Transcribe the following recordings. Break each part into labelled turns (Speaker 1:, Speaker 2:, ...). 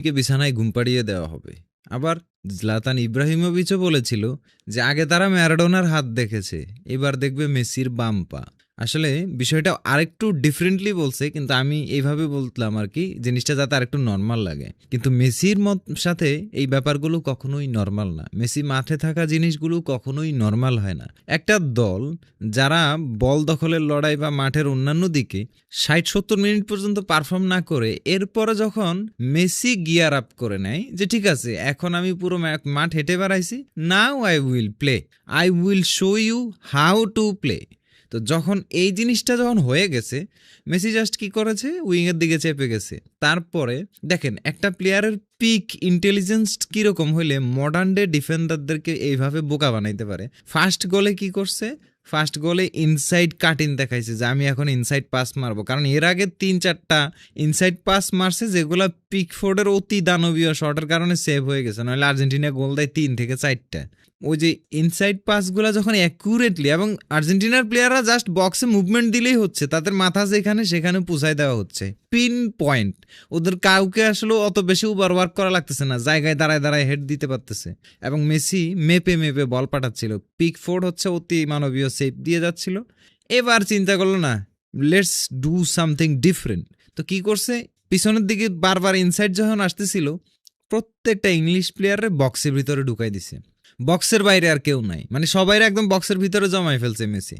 Speaker 1: কে বিছানায় ঘুম পাড়িয়ে দেওয়া হবে। আবার জলাতান ইব্রাহিমোভিচও বলেছিল যে আগে তারা ম্যারাডোনার হাত দেখেছে, এবার দেখবে মেসির বাম পা। আসলে বিষয়টা আরেকটু ডিফারেন্টলি বলছে, কিন্তু আমি এইভাবে বললাম আর কি, জিনিসটা যাতে আরেকটু নর্মাল লাগে। কিন্তু মেসির সাথে এই ব্যাপারগুলো কখনোই নর্মাল না। মেসি মাঠে থাকা জিনিসগুলো কখনোই নর্মাল হয় না। একটা দল যারা বল দখলের লড়াই বা মাঠের অন্যান্য দিকে ৬০-৭০ মিনিট পর্যন্ত পারফর্ম না করে এরপরে যখন মেসি গিয়ার আপ করে নেয় যে ঠিক আছে এখন আমি পুরো মাঠ হেঁটে বেড়াইছি, now I will play, I will show you how to play. তো যখন এই জিনিসটা যখন হয়ে গেছে, মেসি জাস্ট কি করেছে, উইংয়ের দিকে চেপে গেছে। তারপরে দেখেন একটা প্লেয়ারের পিক ইন্টেলিজেন্স কীরকম হইলে মডার্ন ডে ডিফেন্ডারদেরকে এইভাবে বোকা বানাইতে পারে। ফার্স্ট গোলে কি করছে, ফার্স্ট গোলে ইনসাইড কাট ইন দেখাইছে যে আমি এখন ইনসাইড পাস মারবো, কারণ এর আগে ৩-৪টা ইনসাইড পাস মারছে যেগুলো পিকফোর্ডের অতি দানবীয় শটের কারণে সেভ হয়ে গেছে, নাহলে আর্জেন্টিনা গোল দেয় ৩-৪টা। ওই যে ইনসাইড পাসগুলো যখন অ্যাকুরেটলি, এবং আর্জেন্টিনার প্লেয়াররা জাস্ট বক্সে মুভমেন্ট দিলেই হচ্ছে, তাদের মাথা যেখানে সেখানে পুষাই দেওয়া হচ্ছে, পিন পয়েন্ট। ওদের কাউকে আসলে অত বেশি ওভার ওয়ার্ক করা লাগতেছে না, জায়গায় দাঁড়ায় দাঁড়ায় হেড দিতে পারতেছে। এবং মেসি মেপে মেপে বল পাঠাচ্ছিল, পিকফোর্ড হচ্ছে অতি মানবীয় সেভ দিয়ে যাচ্ছিল। এবার চিন্তা করলো না, লেটস ডু সামথিং ডিফারেন্ট। তো কি করছে, পিছনের দিকে বারবার ইনসাইড যখন আসতেছিল প্রত্যেকটা ইংলিশ প্লেয়ারে বক্সের ভিতরে ঢুকাই দিছে, বক্সের বাইরে আর কেউ নাই, মানে সবাই একদম বক্সের ভিতরে জমাই ফেলছে মেসি।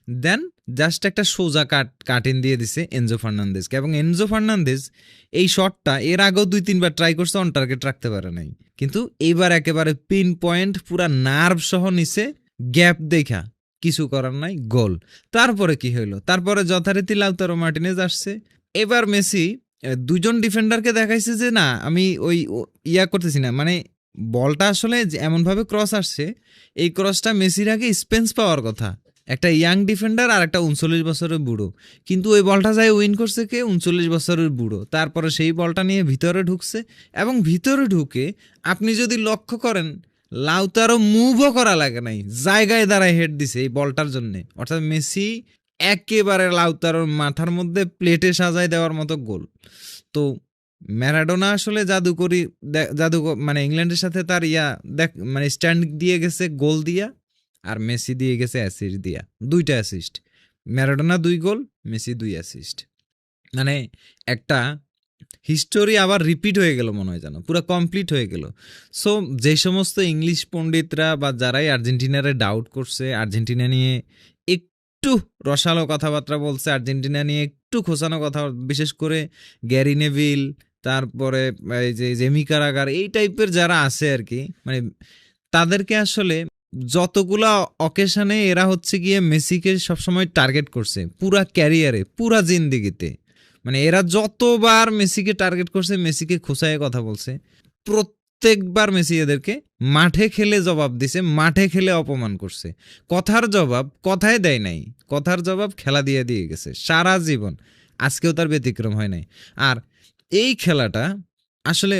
Speaker 1: দেন জাস্ট একটা সোজা কাট ইন দিয়ে দিছে এনজো ফার্নান্দেজকে, এবং এনজো ফার্নান্দেজ এই শটটা এর আগেও ২-৩বার ট্রাই করছে, অন টার্গেট রাখতে পারে নাই, কিন্তু এইবার একেবারে পিন পয়েন্ট পুরা নার্ভ সহ নিছে, গ্যাপ দেখা কিছু করার নাই, গোল। তারপরে কি হইলো, তারপরে যথারীতি লাউতারো মার্টিনেজ আসছে। এবার মেসি দুজন ডিফেন্ডারকে দেখাইছে যে না আমি ওই ইয়া করতেছি না, মানে বলটা আসলে এমনভাবে ক্রস আসছে, এই ক্রসটা মেসির আগে স্পেন্স পাওয়ার কথা, একটা ইয়াং ডিফেন্ডার আর একটা ৩৯ বছরের বুড়ো, কিন্তু ওই বলটা যায় উইন করছে কে, ৩৯ বছরের বুড়ো। তারপরে সেই বলটা নিয়ে ভিতরে ঢুকছে, এবং ভিতরে ঢুকে আপনি যদি লক্ষ্য করেন লাউতারও মুভও করা লাগে নাই, জায়গায় দাঁড়ায় হেড দিছে এই বলটার জন্য। অর্থাৎ মেসি একেবারে লাউতারোর মাথার মধ্যে প্লেটে সাজায় দেওয়ার মতো গোল। তো ম্যারাডোনা আসলে জাদু মানে ইংল্যান্ডের সাথে তার মানে স্ট্যান্ড দিয়ে গেছে গোল দিয়া, আর মেসি দিয়ে গেছে অ্যাসিস্ট দিয়া, ২টা অ্যাসিস্ট। ম্যারাডোনা ২ গোল, মেসি ২ অ্যাসিস্ট। মানে একটা হিস্টোরি আবার রিপিট হয়ে গেল মনে হয়, যেন পুরো কমপ্লিট হয়ে গেল। সো যে সমস্ত ইংলিশ পণ্ডিতরা বা যারাই আর্জেন্টিনারে ডাউট করছে, আর্জেন্টিনা নিয়ে একটু রসালো কথাবার্তা বলছে, আর্জেন্টিনা নিয়ে একটু খোঁচানো কথা, বিশেষ করে গ্যারি নেভিল, তারপরে এই যে জেমি কারাগার, এই টাইপের যারা আছে আর কি, মানে তাদেরকে আসলে যতগুলা অকেশনে এরা হচ্ছে গিয়ে মেসিকে সবসময় টার্গেট করছে, পুরা ক্যারিয়ারে পুরা জিন্দিগিতে। মানে এরা যতবার মেসিকে টার্গেট করছে, মেসিকে খোঁচায় কথা বলছে, প্রত্যেকবার মেসি এদেরকে মাঠে খেলে জবাব দিছে, মাঠে খেলে অপমান করছে। কথার জবাব কথায় দেয় নাই, কথার জবাব খেলা দিয়ে দিয়ে গেছে সারা জীবন, আজকেও তার ব্যতিক্রম হয় নাই। আর এই খেলাটা আসলে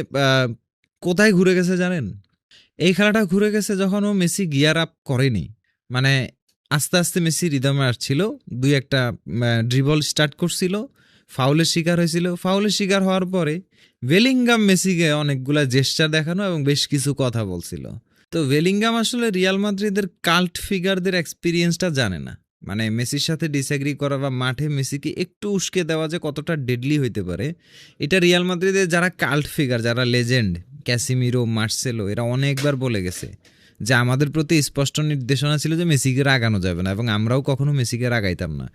Speaker 1: কোথায় ঘুরে গেছে জানেন, এই খেলাটা ঘুরে গেছে যখন ও মেসি গিয়ার আপ করেনি, মানে আস্তে আস্তে মেসি রিদমে আসছিল, ২-১টা ড্রিবল স্টার্ট করছিল, ফাউলের শিকার হয়েছিল, ফাউলের শিকার হওয়ার পরে বেলিংগাম মেসিকে অনেকগুলা জেস্চার দেখানো এবং বেশ কিছু কথা বলছিল। তো বেলিংগাম আসলে রিয়াল মাদ্রিদের কাল্ট ফিগারদের এক্সপিরিয়েন্সটা জানে না, মানে মেসির সাথে ডিসএগ্রি করা বা মাঠে মেসিকে একটু উস্কে দেওয়া যে কতটা ডেডলি হইতে পারে, এটা রিয়াল মাদ্রিদের যারা কাল্ট ফিগার, যারা লেজেন্ড, ক্যাসিমিরো, মার্সেলো, এরা অনেকবার বলে গেছে যে আমাদের প্রতি স্পষ্ট নির্দেশনা ছিল যে মেসিকে রাগানো যাবে না, এবং আমরাও কখনো মেসিকে রাগাইতাম না,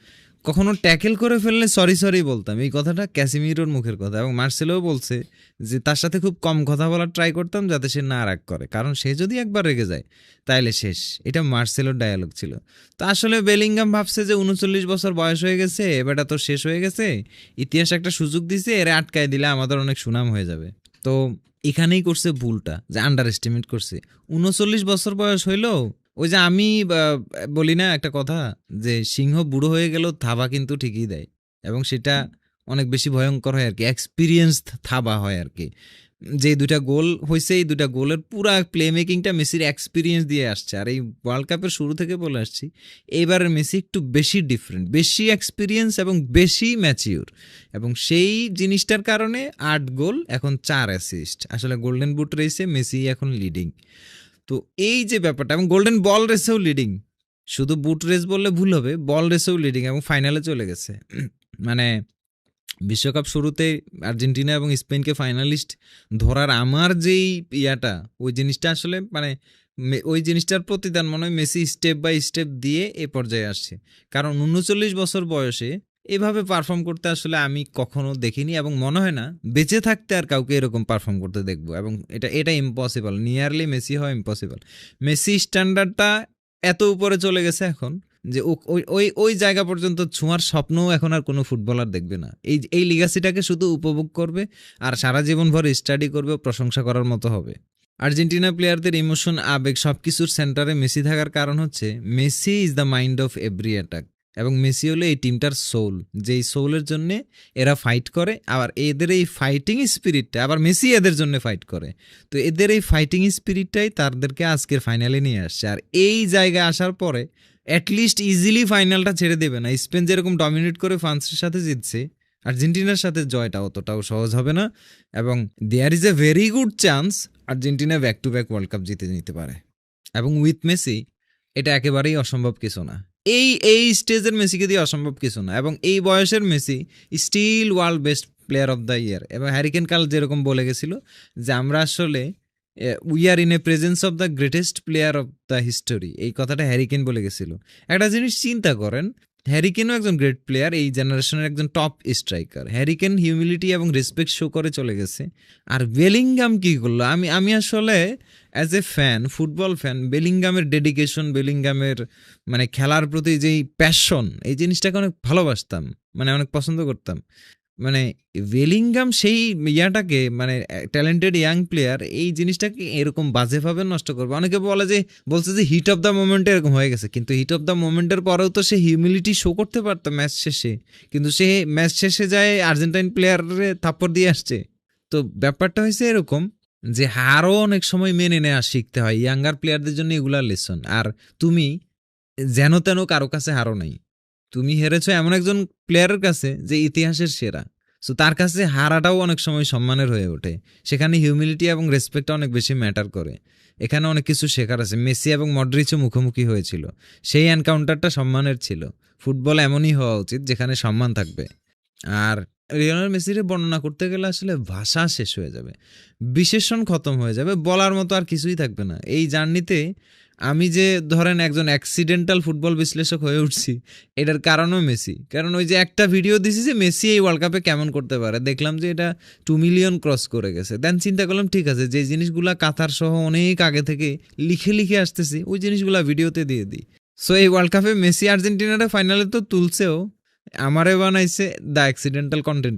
Speaker 1: কখনো ট্যাকেল করে ফেললে সরি সরি বলতাম। এই কথাটা ক্যাসিমিরোর মুখের কথা, এবং মার্সেলোও বলছে যে তার সাথে খুব কম কথা বলার ট্রাই করতাম যাতে সে না রাগ করে, কারণ সে যদি একবার রেগে যায় তাইলে শেষ। এটা মার্সেলোর ডায়ালগ ছিল। তো আসলে বেলিংগাম ভাবছে যে ৩৯ বছর বয়স হয়ে গেছে, এবারটা তো শেষ হয়ে গেছে, ইতিহাস একটা সুযোগ দিছে, এরা আটকায় দিলে আমাদের অনেক সুনাম হয়ে যাবে। তো এখানেই করছে ভুলটা, যে আন্ডার এস্টিমেট করছে। ৩৯ বছর বয়স হইলো, ওই যে আমি বলি না একটা কথা, যে সিংহ বুড়ো হয়ে গেল থাবা কিন্তু ঠিকই দেয়, এবং সেটা অনেক বেশি ভয়ঙ্কর হয় আর কি, এক্সপিরিয়েন্স থাবা হয় আর কি। যে 2টা গোল হইছে, এই 2টা গোলের পুরা প্লে মেকিংটা মেসির এক্সপিরিয়েন্স দিয়ে আসছে। আর এই ওয়ার্ল্ড কাপের শুরু থেকে বলে আসছি, এইবারের মেসি একটু বেশি ডিফারেন্ট, বেশি এক্সপিরিয়েন্স এবং বেশি ম্যাচিউর, এবং সেই জিনিসটার কারণে 8 গোল এখন 4 অ্যাসিস্ট। আসলে গোল্ডেন বুট রেসে মেসি এখন লিডিং। তো এই যে ব্যাপারটা, এবং গোল্ডেন বল রেসেও লিডিং, শুধু বুট রেস বললে ভুল হবে, বল রেসেও লিডিং এবং ফাইনালে চলে গেছে। মানে বিশ্বকাপ শুরুতে আর্জেন্টিনা এবং স্পেনকে ফাইনালিস্ট ধরার আমার যেই ইয়াটা, ওই জিনিসটা আসলে মানে ওই জিনিসটার প্রতিদান মনে হয় মেসি স্টেপ বাই স্টেপ দিয়ে এ পর্যায়ে আসছে। কারণ 39 বছর বয়সে এভাবে পারফর্ম করতে আসলে আমি কখনো দেখিনি, এবং মনে হয় না বেঁচে থাকতে আর কাউকে এরকম পারফর্ম করতে দেখবো। এবং এটা ইম্পসিবল, নিয়ারলি মেসি হওয়া ইম্পসিবল। মেসি স্ট্যান্ডার্ডটা এত উপরে চলে গেছে এখন যে ওই জায়গা পর্যন্ত ছোঁয়ার স্বপ্নও এখন আর কোনো ফুটবলার দেখবে না। এই লিগাসিটাকে শুধু উপভোগ করবে আর সারা জীবন ভর স্টাডি করবে, প্রশংসা করার মতো হবে। আর্জেন্টিনা প্লেয়ারদের ইমোশন, আবেগ সবকিছুর সেন্টারে মেসি থাকার কারণ হচ্ছে Messi is the mind of every attack, এবং মেসি হলো এই টিমটার সোল, যেই সোলের জন্য এরা ফাইট করে। আবার এদের এই ফাইটিং স্পিরিটটা, আবার মেসি এদের জন্য ফাইট করে। তো এদের এই ফাইটিং স্পিরিটটাই তাদেরকে আজকের ফাইনালে নিয়ে আসছে। আর এই জায়গায় আসার পরে অ্যাটলিস্ট ইজিলি ফাইনালটা ছেড়ে দেবে না। স্পেন যেরকম ডমিনেট করে ফ্রান্সের সাথে জিতছে, আর্জেন্টিনার সাথে জয়টা অতটাও সহজ হবে না, এবং there is a very good chance Argentina back to back world cup জিতে নিতে পারে। এবং উইথ মেসি এটা একেবারেই অসম্ভব কিছু না, এই স্টেজের মেসিকে দিয়ে অসম্ভব কিছু না। এবং এই বয়সের Messi still world best player of the year. এবং হ্যারিকেন কাল যেরকম বলে গেছিল যে আমরা আসলে we are in a presence of the greatest player of the history, এই কথাটা হ্যারিকেন বলে গেছিল। একটা জিনিস চিন্তা করেন, হ্যারিকেনও একজন গ্রেট প্লেয়ার, এই জেনারেশনের একজন টপ স্ট্রাইকার। হ্যারিকেন হিউমিলিটি এবং রেসপেক্ট শো করে চলে গেছে। আর বেলিংগাম কি করলো, আমি আসলে as a fan, football fan, বেলিংগামের ডেডিকেশন, বেলিংগামের মানে খেলার প্রতি যেই প্যাশন, এই জিনিসটাকে অনেক ভালোবাসতাম, মানে অনেক পছন্দ করতাম। মানে বেলিংগাম সেই ইয়াটাকে, মানে ট্যালেন্টেড ইয়াং প্লেয়ার, এই জিনিসটাকে এরকম বাজেভাবে নষ্ট করবে। অনেকে বলছে যে হিট অফ দ্য মোমেন্টে এরকম হয়ে গেছে, কিন্তু হিট অফ দ্য মোমেন্টের পরেও তো সে হিউমিলিটি শো করতে পারতো ম্যাচ শেষে, কিন্তু সে ম্যাচ শেষে যায় আর্জেন্টাইন প্লেয়ারে থাপ্পড় দিয়ে আসছে। তো ব্যাপারটা হয়েছে এরকম যে হারও অনেক সময় মেনে নেওয়া শিখতে হয়, ইয়াঙ্গার প্লেয়ারদের জন্য এগুলা লেসন। আর তুমি যেন তেন কারো কাছে হারো নাই, তুমি হেরেছো এমন একজন প্লেয়ারের কাছে যে ইতিহাসের সেরা। সো তার কাছে হারাটাও অনেক সময় সম্মানের হয়ে ওঠে। সেখানে হিউমিলিটি এবং রেসপেক্টটা অনেক বেশি ম্যাটার করে। এখানে অনেক কিছু শেখার আছে। মেসি এবং মডরিচও মুখোমুখি হয়েছিল, সেই এনকাউন্টারটা সম্মানের ছিল। ফুটবল এমনই হওয়া উচিত যেখানে সম্মান থাকবে। আর লিওনেল মেসির বর্ণনা করতে গেলে আসলে ভাষা শেষ হয়ে যাবে, বিশেষণ খতম হয়ে যাবে, বলার মতো আর কিছুই থাকবে না। এই জার্নিতে আমি যে ধরেন একজন অ্যাক্সিডেন্টাল ফুটবল বিশ্লেষক হয়ে উঠছি, এটার কারণও মেসি। কারণ ওই যে একটা ভিডিও দিছি যে মেসি এই ওয়ার্ল্ড কাপে কেমন করতে পারে, দেখলাম যে এটা 2 মিলিয়ন ক্রস করে গেছে। দেন চিন্তা করলাম ঠিক আছে, যে জিনিসগুলা কাতার সহ অনেক আগে থেকে লিখে আসতেছি, ওই জিনিসগুলা ভিডিওতে দিয়ে দিই। সো এই ওয়ার্ল্ড কাপে মেসি আর্জেন্টিনাটা ফাইনালে তো তুলছেও, আমারে বানাইছে দ্য অ্যাক্সিডেন্টাল কন্টেন্ট।